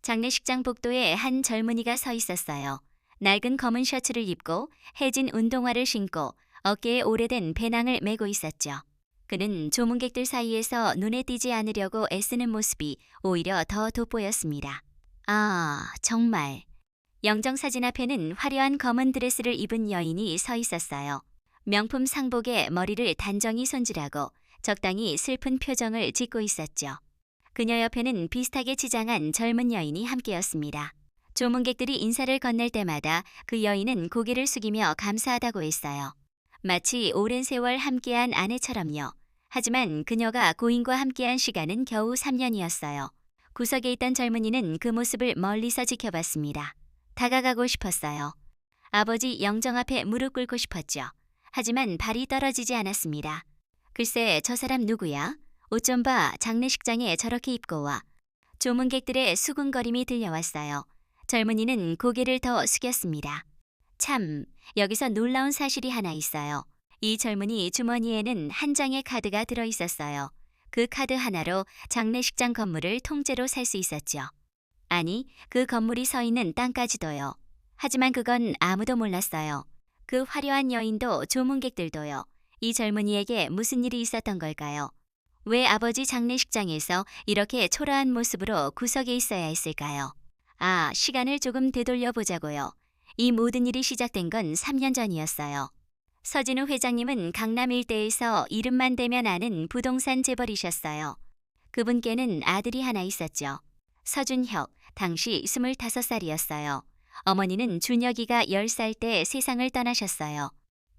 장례식장 복도에 한 젊은이가 서 있었어요. 낡은 검은 셔츠를 입고 해진 운동화를 신고 어깨에 오래된 배낭을 메고 있었죠. 그는 조문객들 사이에서 눈에 띄지 않으려고 애쓰는 모습이 오히려 더 돋보였습니다. 아, 정말. 영정사진 앞에는 화려한 검은 드레스를 입은 여인이 서 있었어요. 명품 상복에 머리를 단정히 손질하고 적당히 슬픈 표정을 짓고 있었죠. 그녀 옆에는 비슷하게 치장한 젊은 여인이 함께였습니다. 조문객들이 인사를 건넬 때마다 그 여인은 고개를 숙이며 감사하다고 했어요. 마치 오랜 세월 함께한 아내처럼요. 하지만 그녀가 고인과 함께한 시간은 겨우 3년이었어요. 구석에 있던 젊은이는 그 모습을 멀리서 지켜봤습니다. 다가가고 싶었어요. 아버지 영정 앞에 무릎 꿇고 싶었죠. 하지만 발이 떨어지지 않았습니다. 글쎄, 저 사람 누구야? 옷 좀 봐. 장례식장에 저렇게 입고 와. 조문객들의 수군거림이 들려왔어요. 젊은이는 고개를 더 숙였습니다. 참, 여기서 놀라운 사실이 하나 있어요. 이 젊은이 주머니에는 한 장의 카드가 들어 있었어요. 그 카드 하나로 장례식장 건물을 통째로 살 수 있었죠. 아니, 그 건물이 서 있는 땅까지도요. 하지만 그건 아무도 몰랐어요. 그 화려한 여인도 조문객들도요. 이 젊은이에게 무슨 일이 있었던 걸까요? 왜 아버지 장례식장에서 이렇게 초라한 모습으로 구석에 있어야 했을까요? 아, 시간을 조금 되돌려 보자고요. 이 모든 일이 시작된 건 3년 전이었어요. 서진우 회장님은 강남 일대에서 이름만 대면 아는 부동산 재벌이셨어요. 그분께는 아들이 하나 있었죠. 서준혁, 당시 25살이었어요. 어머니는 준혁이가 10살 때 세상을 떠나셨어요.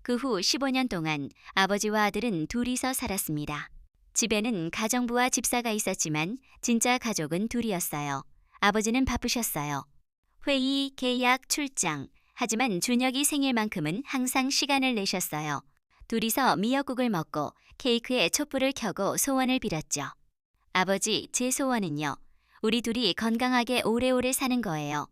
그 후 15년 동안 아버지와 아들은 둘이서 살았습니다. 집에는 가정부와 집사가 있었지만 진짜 가족은 둘이었어요. 아버지는 바쁘셨어요. 회의, 계약, 출장. 하지만 준혁이 생일만큼은 항상 시간을 내셨어요. 둘이서 미역국을 먹고 케이크에 촛불을 켜고 소원을 빌었죠. 아버지, 제 소원은요. 우리 둘이 건강하게 오래오래 사는 거예요.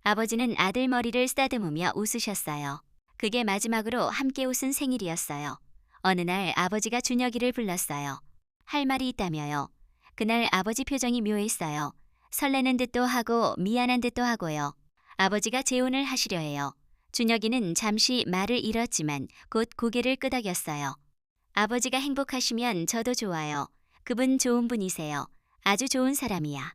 아버지는 아들 머리를 쓰다듬으며 웃으셨어요. 그게 마지막으로 함께 웃은 생일이었어요. 어느 날 아버지가 준혁이를 불렀어요. 할 말이 있다며요. 그날 아버지 표정이 묘했어요. 설레는 듯도 하고 미안한 듯도 하고요. 아버지가 재혼을 하시려 해요. 준혁이는 잠시 말을 잃었지만 곧 고개를 끄덕였어요. 아버지가 행복하시면 저도 좋아요. 그분 좋은 분이세요. 아주 좋은 사람이야.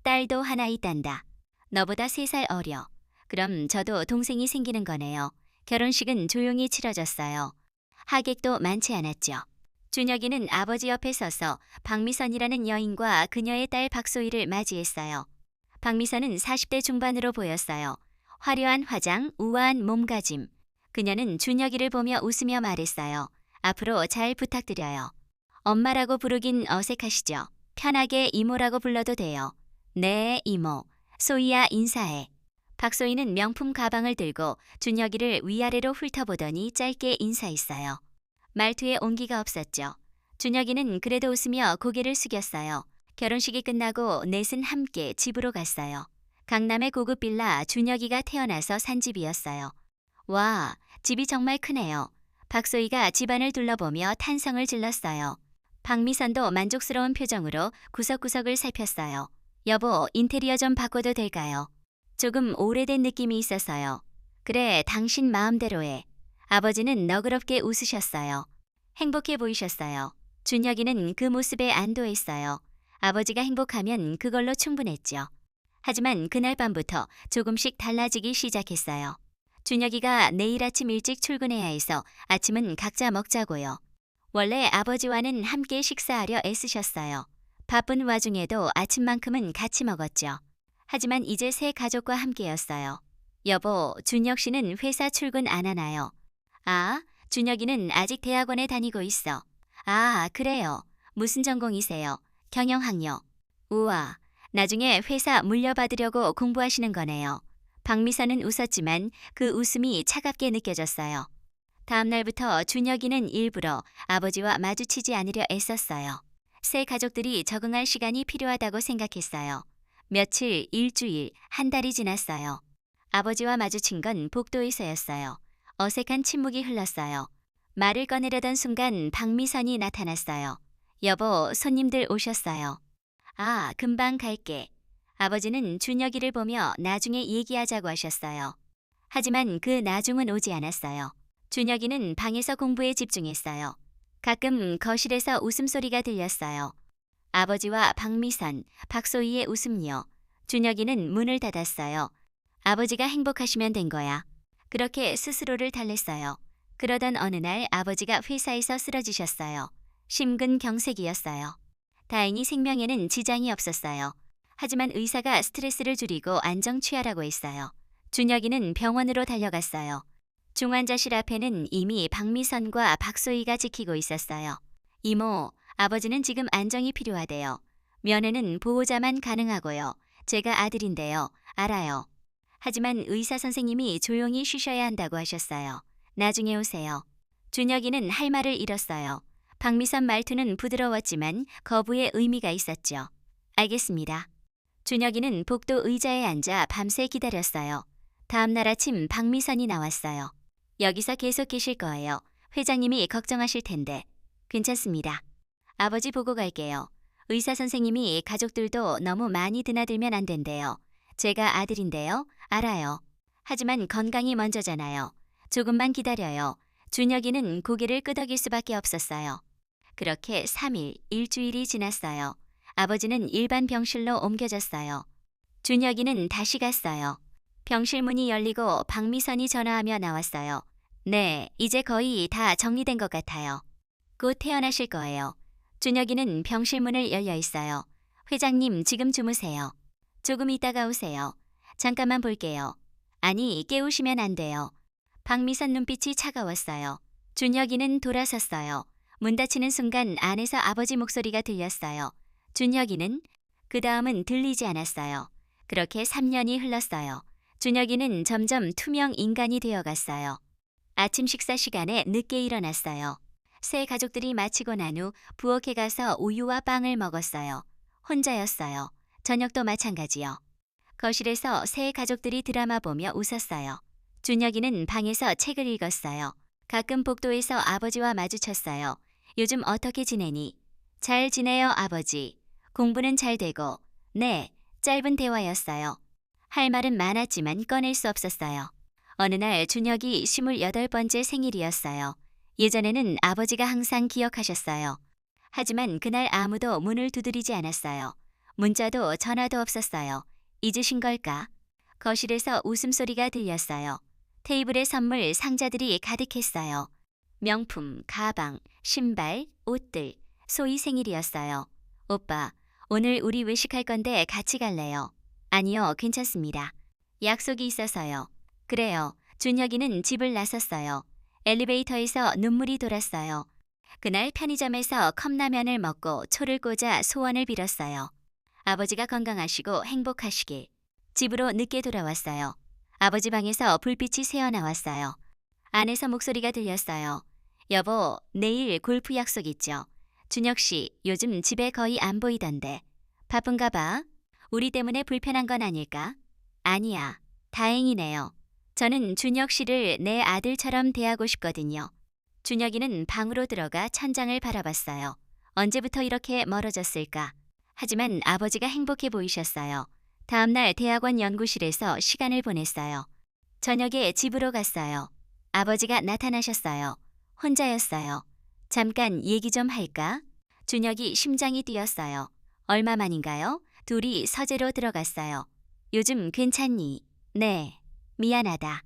딸도 하나 있단다. 너보다 3살 어려. 그럼 저도 동생이 생기는 거네요. 결혼식은 조용히 치러졌어요. 하객도 많지 않았죠. 준혁이는 아버지 옆에 서서 박미선이라는 여인과 그녀의 딸 박소희를 맞이했어요. 박미선은 40대 중반으로 보였어요. 화려한 화장, 우아한 몸가짐. 그녀는 준혁이를 보며 웃으며 말했어요. 앞으로 잘 부탁드려요. 엄마라고 부르긴 어색하시죠? 편하게 이모라고 불러도 돼요. 네, 이모. 소희야, 인사해. 박소희는 명품 가방을 들고 준혁이를 위아래로 훑어보더니 짧게 인사했어요. 말투에 온기가 없었죠. 준혁이는 그래도 웃으며 고개를 숙였어요. 결혼식이 끝나고 넷은 함께 집으로 갔어요. 강남의 고급 빌라 준혁이가 태어나서 산 집이었어요. 와, 집이 정말 크네요. 박소희가 집안을 둘러보며 탄성을 질렀어요. 박미선도 만족스러운 표정으로 구석구석을 살폈어요. 여보, 인테리어 좀 바꿔도 될까요? 조금 오래된 느낌이 있어서요. 그래, 당신 마음대로 해. 아버지는 너그럽게 웃으셨어요. 행복해 보이셨어요. 준혁이는 그 모습에 안도했어요. 아버지가 행복하면 그걸로 충분했죠. 하지만 그날 밤부터 조금씩 달라지기 시작했어요. 준혁이가 내일 아침 일찍 출근해야 해서 아침은 각자 먹자고요. 원래 아버지와는 함께 식사하려 애쓰셨어요. 바쁜 와중에도 아침만큼은 같이 먹었죠. 하지만 이제 새 가족과 함께였어요. 여보, 준혁 씨는 회사 출근 안 하나요? 아, 준혁이는 아직 대학원에 다니고 있어. 아, 그래요. 무슨 전공이세요? 경영학요. 우와, 나중에 회사 물려받으려고 공부하시는 거네요. 박미선은 웃었지만 그 웃음이 차갑게 느껴졌어요. 다음 날부터 준혁이는 일부러 아버지와 마주치지 않으려 애썼어요. 새 가족들이 적응할 시간이 필요하다고 생각했어요. 며칠, 일주일, 한 달이 지났어요. 아버지와 마주친 건 복도에서였어요. 어색한 침묵이 흘렀어요. 말을 꺼내려던 순간 박미선이 나타났어요. 여보, 손님들 오셨어요. 아, 금방 갈게. 아버지는 준혁이를 보며 나중에 얘기하자고 하셨어요. 하지만 그 나중은 오지 않았어요. 준혁이는 방에서 공부에 집중했어요. 가끔 거실에서 웃음소리가 들렸어요. 아버지와 박미선, 박소희의 웃음요. 준혁이는 문을 닫았어요. 아버지가 행복하시면 된 거야. 그렇게 스스로를 달랬어요. 그러던 어느 날 아버지가 회사에서 쓰러지셨어요. 심근경색이었어요. 다행히 생명에는 지장이 없었어요. 하지만 의사가 스트레스를 줄이고 안정 취하라고 했어요. 준혁이는 병원으로 달려갔어요. 중환자실 앞에는 이미 박미선과 박소희가 지키고 있었어요. 이모, 아버지는 지금 안정이 필요하대요. 면회는 보호자만 가능하고요. 제가 아들인데요. 알아요. 하지만 의사 선생님이 조용히 쉬셔야 한다고 하셨어요. 나중에 오세요. 준혁이는 할 말을 잃었어요. 박미선 말투는 부드러웠지만 거부의 의미가 있었죠. 알겠습니다. 준혁이는 복도 의자에 앉아 밤새 기다렸어요. 다음 날 아침 박미선이 나왔어요. 여기서 계속 계실 거예요. 회장님이 걱정하실 텐데. 괜찮습니다. 아버지 보고 갈게요. 의사 선생님이 가족들도 너무 많이 드나들면 안 된대요. 제가 아들인데요. 알아요. 하지만 건강이 먼저잖아요. 조금만 기다려요. 준혁이는 고개를 끄덕일 수밖에 없었어요. 그렇게 3일, 일주일이 지났어요. 아버지는 일반 병실로 옮겨졌어요. 준혁이는 다시 갔어요. 병실 문이 열리고 박미선이 전화하며 나왔어요. 네, 이제 거의 다 정리된 것 같아요. 곧 퇴원하실 거예요. 준혁이는 병실 문을 열려 있어요. 회장님, 지금 주무세요. 조금 있다가 오세요. 잠깐만 볼게요. 아니, 깨우시면 안 돼요. 박미선 눈빛이 차가웠어요. 준혁이는 돌아섰어요. 문 닫히는 순간 안에서 아버지 목소리가 들렸어요. 준혁이는? 그 다음은 들리지 않았어요. 그렇게 3년이 흘렀어요. 준혁이는 점점 투명 인간이 되어갔어요. 아침 식사 시간에 늦게 일어났어요. 새 가족들이 마치고 난 후 부엌에 가서 우유와 빵을 먹었어요. 혼자였어요. 저녁도 마찬가지요. 거실에서 새 가족들이 드라마 보며 웃었어요. 준혁이는 방에서 책을 읽었어요. 가끔 복도에서 아버지와 마주쳤어요. 요즘 어떻게 지내니? 잘 지내요, 아버지. 공부는 잘 되고. 네, 짧은 대화였어요. 할 말은 많았지만 꺼낼 수 없었어요. 어느 날 준혁이 28번째 생일이었어요. 예전에는 아버지가 항상 기억하셨어요. 하지만 그날 아무도 문을 두드리지 않았어요. 문자도 전화도 없었어요. 잊으신 걸까? 거실에서 웃음소리가 들렸어요. 테이블에 선물 상자들이 가득했어요. 명품, 가방, 신발, 옷들. 소희 생일이었어요. 오빠, 오늘 우리 외식할 건데 같이 갈래요? 아니요, 괜찮습니다. 약속이 있어서요. 그래요. 준혁이는 집을 나섰어요. 엘리베이터에서 눈물이 돌았어요. 그날 편의점에서 컵라면을 먹고 초를 꽂아 소원을 빌었어요. 아버지가 건강하시고 행복하시길. 집으로 늦게 돌아왔어요. 아버지 방에서 불빛이 새어나왔어요. 안에서 목소리가 들렸어요. 여보, 내일 골프 약속 있죠? 준혁 씨, 요즘 집에 거의 안 보이던데. 바쁜가 봐. 우리 때문에 불편한 건 아닐까? 아니야. 다행이네요. 저는 준혁 씨를 내 아들처럼 대하고 싶거든요. 준혁이는 방으로 들어가 천장을 바라봤어요. 언제부터 이렇게 멀어졌을까? 하지만 아버지가 행복해 보이셨어요. 다음날 대학원 연구실에서 시간을 보냈어요. 저녁에 집으로 갔어요. 아버지가 나타나셨어요. 혼자였어요. 잠깐 얘기 좀 할까? 준혁이 심장이 뛰었어요. 얼마 만인가요? 둘이 서재로 들어갔어요. 요즘 괜찮니? 네. 미안하다.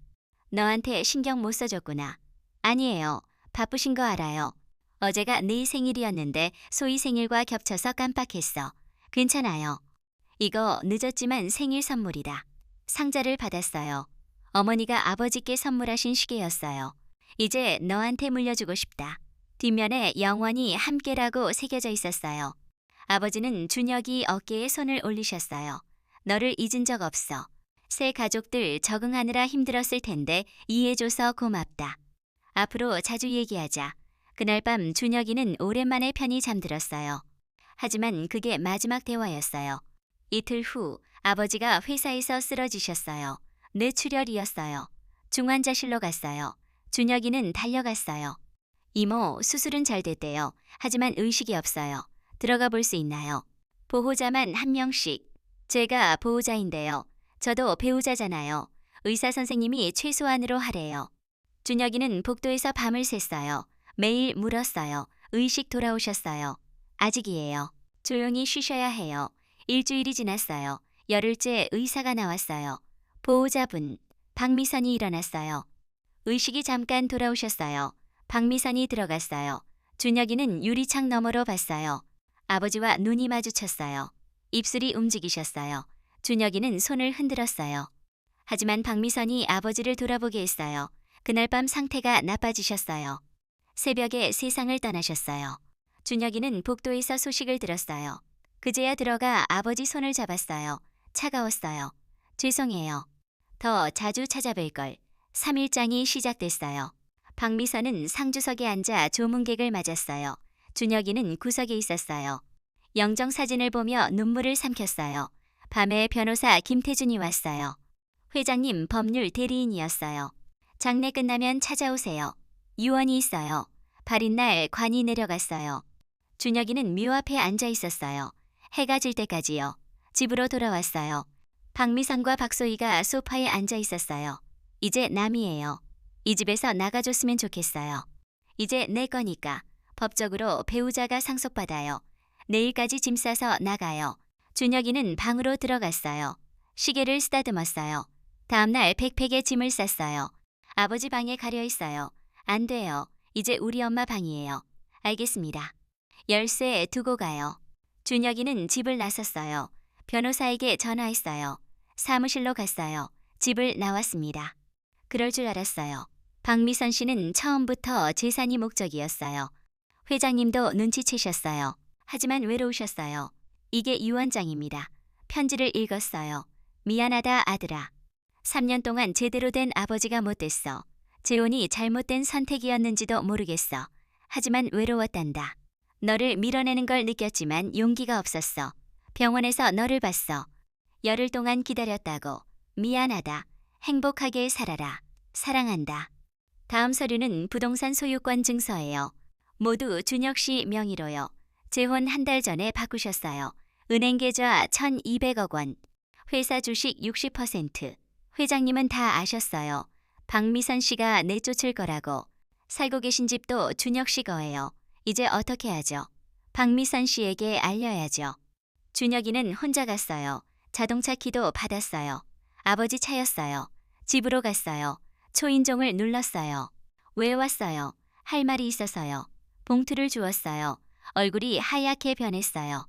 너한테 신경 못 써줬구나. 아니에요. 바쁘신 거 알아요. 어제가 네 생일이었는데 소희 생일과 겹쳐서 깜빡했어. 괜찮아요. 이거 늦었지만 생일 선물이다. 상자를 받았어요. 어머니가 아버지께 선물하신 시계였어요. 이제 너한테 물려주고 싶다. 뒷면에 영원히 함께라고 새겨져 있었어요. 아버지는 준혁이 어깨에 손을 올리셨어요. 너를 잊은 적 없어. 새 가족들 적응하느라 힘들었을 텐데 이해해줘서 고맙다. 앞으로 자주 얘기하자. 그날 밤 준혁이는 오랜만에 편히 잠들었어요. 하지만 그게 마지막 대화였어요. 이틀 후 아버지가 회사에서 쓰러지셨어요. 뇌출혈이었어요. 중환자실로 갔어요. 준혁이는 달려갔어요. 이모, 수술은 잘 됐대요. 하지만 의식이 없어요. 들어가 볼 수 있나요? 보호자만 한 명씩. 제가 보호자인데요. 저도 배우자잖아요. 의사 선생님이 최소한으로 하래요. 준혁이는 복도에서 밤을 샜어요. 매일 물었어요. 의식 돌아오셨어요. 아직이에요. 조용히 쉬셔야 해요. 일주일이 지났어요. 열흘째 의사가 나왔어요. 보호자분, 박미선이 일어났어요. 의식이 잠깐 돌아오셨어요. 박미선이 들어갔어요. 준혁이는 유리창 너머로 봤어요. 아버지와 눈이 마주쳤어요. 입술이 움직이셨어요. 준혁이는 손을 흔들었어요. 하지만 박미선이 아버지를 돌아보게 했어요. 그날 밤 상태가 나빠지셨어요. 새벽에 세상을 떠나셨어요. 준혁이는 복도에서 소식을 들었어요. 그제야 들어가 아버지 손을 잡았어요. 차가웠어요. 죄송해요. 더 자주 찾아뵐 걸. 3일장이 시작됐어요. 박미선은 상주석에 앉아 조문객을 맞았어요. 준혁이는 구석에 있었어요. 영정사진을 보며 눈물을 삼켰어요. 밤에 변호사 김태준이 왔어요. 회장님 법률 대리인이었어요. 장례 끝나면 찾아오세요. 유언이 있어요. 발인날 관이 내려갔어요. 준혁이는 묘 앞에 앉아 있었어요. 해가 질 때까지요. 집으로 돌아왔어요. 박미선과 박소희가 소파에 앉아 있었어요. 이제 남이에요. 이 집에서 나가줬으면 좋겠어요. 이제 내 거니까. 법적으로 배우자가 상속받아요. 내일까지 짐 싸서 나가요. 준혁이는 방으로 들어갔어요. 시계를 쓰다듬었어요. 다음날 백팩에 짐을 쌌어요. 아버지 방에 가려 있어요. 안 돼요. 이제 우리 엄마 방이에요. 알겠습니다. 열쇠 두고 가요. 준혁이는 집을 나섰어요. 변호사에게 전화했어요. 사무실로 갔어요. 집을 나왔습니다. 그럴 줄 알았어요. 박미선 씨는 처음부터 재산이 목적이었어요. 회장님도 눈치채셨어요. 하지만 외로우셨어요. 이게 유언장입니다. 편지를 읽었어요. 미안하다 아들아. 3년 동안 제대로 된 아버지가 못 됐어. 재혼이 잘못된 선택이었는지도 모르겠어. 하지만 외로웠단다. 너를 밀어내는 걸 느꼈지만 용기가 없었어. 병원에서 너를 봤어. 열흘 동안 기다렸다고. 미안하다. 행복하게 살아라. 사랑한다. 다음 서류는 부동산 소유권 증서예요. 모두 준혁 씨 명의로요. 재혼 한 달 전에 바꾸셨어요. 은행 계좌 1,200억 원. 회사 주식 60%. 회장님은 다 아셨어요. 박미선 씨가 내쫓을 거라고. 살고 계신 집도 준혁 씨 거예요. 이제 어떻게 하죠? 박미선 씨에게 알려야죠. 준혁이는 혼자 갔어요. 자동차 키도 받았어요. 아버지 차였어요. 집으로 갔어요. 초인종을 눌렀어요. 왜 왔어요? 할 말이 있어서요. 봉투를 주었어요. 얼굴이 하얗게 변했어요.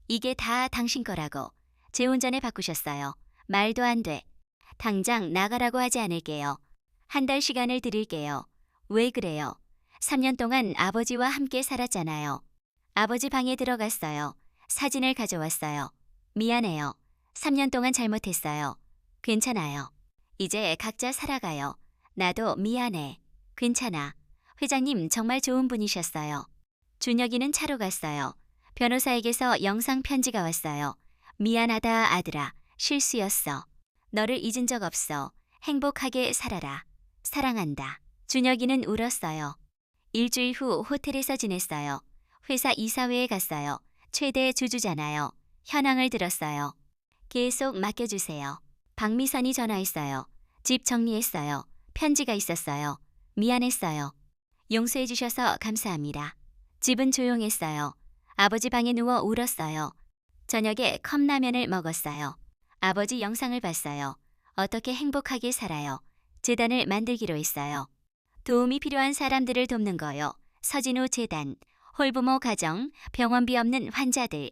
이게 다 당신 거라고. 재혼 전에 바꾸셨어요. 말도 안 돼. 당장 나가라고 하지 않을게요. 한 달 시간을 드릴게요. 왜 그래요? 3년 동안 아버지와 함께 살았잖아요. 아버지 방에 들어갔어요. 사진을 가져왔어요. 미안해요. 3년 동안 잘못했어요. 괜찮아요. 이제 각자 살아가요. 나도 미안해. 괜찮아. 회장님 정말 좋은 분이셨어요. 준혁이는 차로 갔어요. 변호사에게서 영상 편지가 왔어요. 미안하다 아들아. 실수였어. 너를 잊은 적 없어. 행복하게 살아라. 사랑한다. 준혁이는 울었어요. 일주일 후 호텔에서 지냈어요. 회사 이사회에 갔어요. 최대 주주잖아요. 현황을 들었어요. 계속 맡겨주세요. 박미선이 전화했어요. 집 정리했어요. 편지가 있었어요. 미안했어요. 용서해 주셔서 감사합니다. 집은 조용했어요. 아버지 방에 누워 울었어요. 저녁에 컵라면을 먹었어요. 아버지 영상을 봤어요. 어떻게 행복하게 살아요. 재단을 만들기로 했어요. 도움이 필요한 사람들을 돕는 거요. 서진우 재단, 홀부모 가정, 병원비 없는 환자들.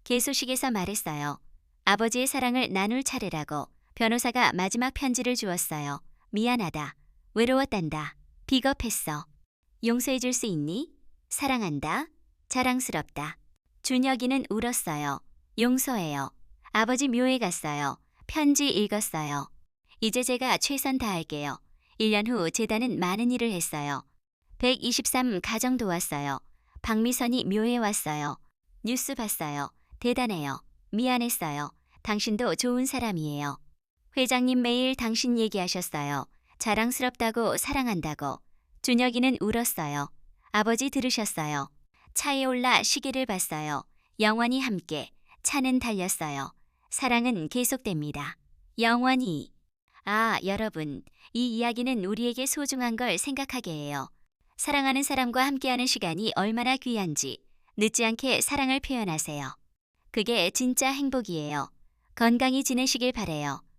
개소식에서 말했어요. 아버지의 사랑을 나눌 차례라고. 변호사가 마지막 편지를 주었어요. 미안하다. 외로웠단다. 비겁했어. 용서해 줄 수 있니? 사랑한다. 자랑스럽다. 준혁이는 울었어요. 용서해요. 아버지 묘에 갔어요. 편지 읽었어요. 이제 제가 최선 다할게요. 1년 후 재단은 많은 일을 했어요. 123 가정 도왔어요. 박미선이 묘에 왔어요. 뉴스 봤어요. 대단해요. 미안했어요. 당신도 좋은 사람이에요. 회장님 매일 당신 얘기하셨어요. 자랑스럽다고 사랑한다고. 준혁이는 울었어요. 아버지 들으셨어요. 차에 올라 시계를 봤어요. 영원히 함께. 차는 달렸어요. 사랑은 계속됩니다. 영원히. 아, 여러분, 이 이야기는 우리에게 소중한 걸 생각하게 해요. 사랑하는 사람과 함께하는 시간이 얼마나 귀한지 늦지 않게 사랑을 표현하세요. 그게 진짜 행복이에요. 건강히 지내시길 바래요.